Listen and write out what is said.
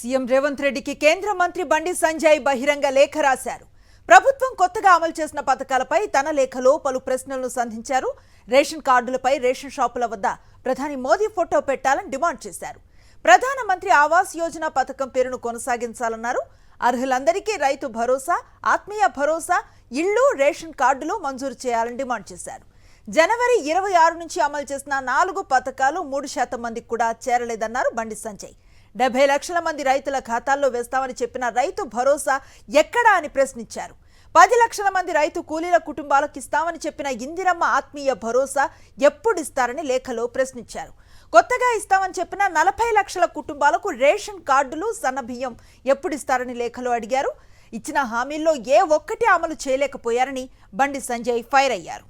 CM Revanth రెడ్డికి కేంద్ర మంత్రి బండి సంజయ్ బహిరంగ లేఖ రాశారు. ప్రభుత్వం కొత్తగా అమలు చేసిన పథకాలపై తన లేఖలో పలు ప్రశ్నలను సంధించారు. రేషన్ కార్డులపై రేషన్ షాపుల వద్ద ప్రధాని మోదీ ఫోటో పెట్టాలని డిమాండ్ చేశారు. ప్రధానమంత్రి ఆవాస్ యోజన పథకం పేరును కొనసాగించాలన్నారు. అర్హులందరికీ రైతు భరోసా, ఆత్మీయ భరోసా, ఇళ్లు, రేషన్ కార్డులు మంజూరు చేయాలని డిమాండ్ చేశారు. జనవరి 26 నుంచి అమలు చేసిన 4 పథకాలు 3% మందికి కూడా చేరలేదన్నారు బండి సంజయ్. 70 లక్షల మంది రైతుల ఖాతాల్లో వేస్తామని చెప్పిన రైతు భరోసా ఎక్కడా అని ప్రశ్నించారు. 10 లక్షల మంది రైతు కూలీల కుటుంబాలకు ఇస్తామని చెప్పిన ఇందిరమ్మ ఆత్మీయ భరోసా ఎప్పుడిస్తారని లేఖలో ప్రశ్నించారు. కొత్తగా ఇస్తామని చెప్పిన 40 లక్షల కుటుంబాలకు రేషన్ కార్డులు, సన్నబియ్యం ఎప్పుడిస్తారని లేఖలో అడిగారు. ఇచ్చిన హామీల్లో ఏ ఒక్కటి అమలు చేయలేకపోయారని బండి సంజయ్ ఫైర్ అయ్యారు.